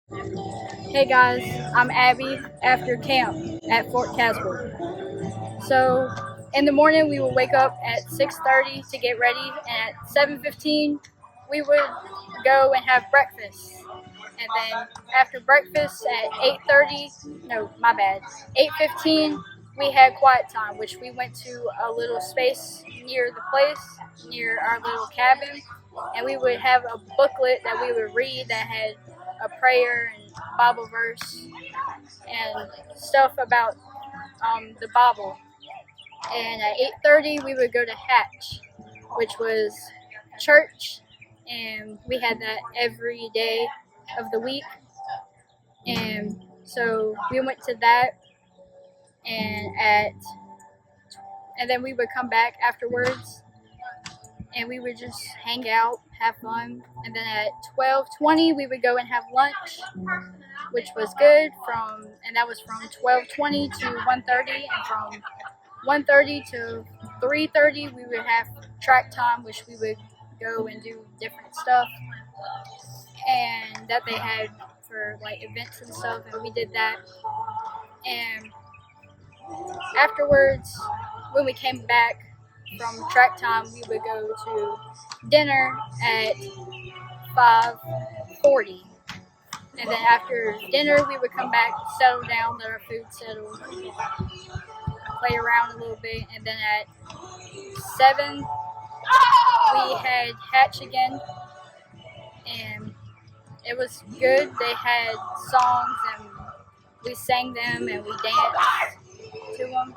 Hey guys, I'm Abby after camp at Fort Caswell. So in the morning we would wake up at 6:30 to get ready, and at 7:15 we would go and have breakfast. And then after breakfast at 8:30, no, my bad, 8:15 we had quiet time, which we went to a little space near the place, near our little cabin, and we would have a booklet that we would read that had a prayer and Bible verse and stuff about the Bible. And at 8:30 we would go to Hatch, which was church, and we had that every day of the week. And so we went to that, and then we would come back afterwards, and we would just hang out, have fun. And then at 12:20 we would go and have lunch, which was good. And that was from 12:20 to 1:30, and from 1:30 to 3:30 we would have track time, which we would go and do different stuff and that they had for like events and stuff, and we did that. And afterwards, when we came back from track time, we would go to dinner at 5:40. And then after dinner, we would come back, settle down, let our food settle, play around a little bit, and then at 7, we had Hatch again, and it was good. They had songs, and we sang them, and we danced to them,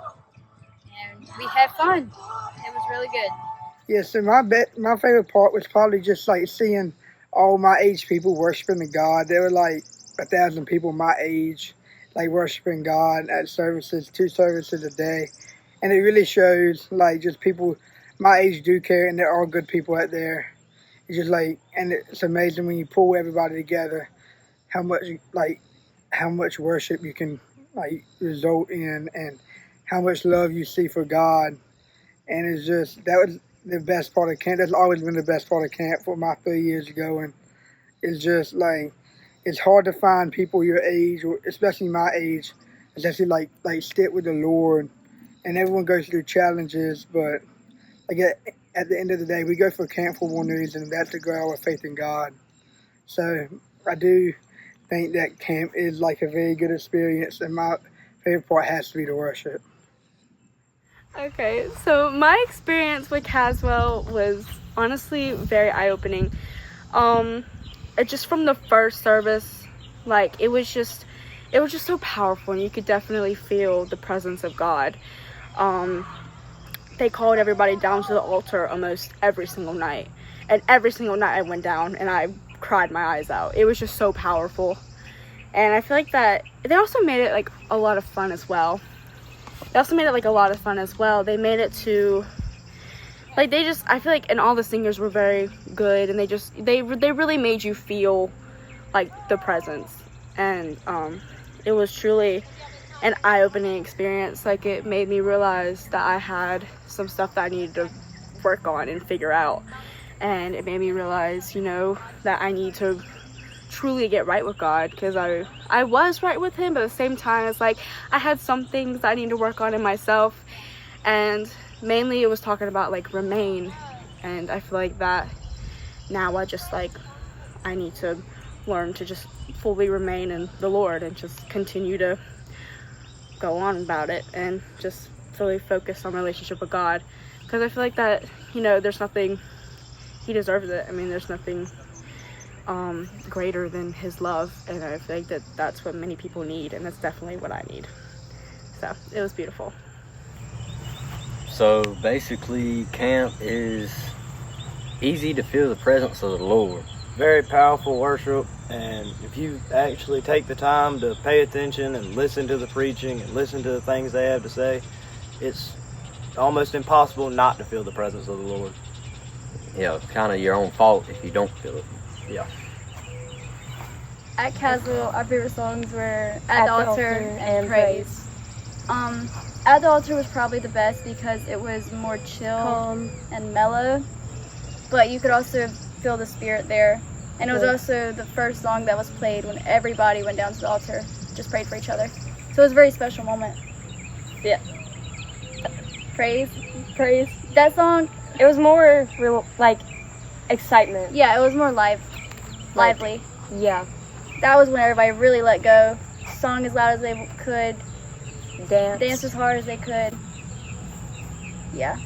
and we had fun. It was really good. Yeah, so my favorite part was probably just like seeing all my age people worshiping the God. There were like 1,000 people my age, like worshiping God at services, 2 services a day, and it really shows like just people my age do care, and there are good people out there. It's just like, and it's amazing when you pull everybody together, how much worship you can like result in, and how much love you see for God. And it's just, that was the best part of camp. That's always been the best part of camp for my 3 years ago. And it's just like, it's hard to find people your age, or especially my age, especially like stick with the Lord. And everyone goes through challenges, but like at the end of the day, we go for camp for one reason, and that's to grow our faith in God. So I do think that camp is like a very good experience, and my favorite part has to be the worship. Okay, so my experience with Caswell was honestly very eye-opening. Just from the first service, like it was just so powerful, and you could definitely feel the presence of God. They called everybody down to the altar almost every single night, and every single night I went down and I cried my eyes out. It was just so powerful, and I feel like that they also made it like a lot of fun as well. They made it to, like, I feel like, and all the singers were very good, and they really made you feel like the presence. And it was truly an eye-opening experience. Like, it made me realize that I had some stuff that I needed to work on and figure out. And it made me realize, that I need to truly get right with God, because I was right with him, but at the same time it's like I had some things that I need to work on in myself, and mainly it was talking about like remain. And I feel like that now I need to learn to just fully remain in the Lord and just continue to go on about it and just fully focus on relationship with God, because I feel like that there's nothing, he deserves it. I mean, there's nothing greater than his love, and I feel like that's what many people need, and that's definitely what I need. So it was beautiful. So basically, camp is easy to feel the presence of the Lord. Very powerful worship, and if you actually take the time to pay attention and listen to the preaching and listen to the things they have to say, it's almost impossible not to feel the presence of the Lord. Yeah, it's kind of your own fault if you don't feel it. Yeah. At Caswell, our favorite songs were At the Altar and Praise. At the Altar was probably the best because it was more chill, calm, and mellow, but you could also feel the spirit there. And it was also the first song that was played when everybody went down to the altar, just prayed for each other. So it was a very special moment. Yeah. Praise. Praise. That song, It was more real, like excitement. yeah, it was more lively. Yeah. That was when everybody really let go, sung as loud as they could, Dance. danced as hard as they could. Yeah.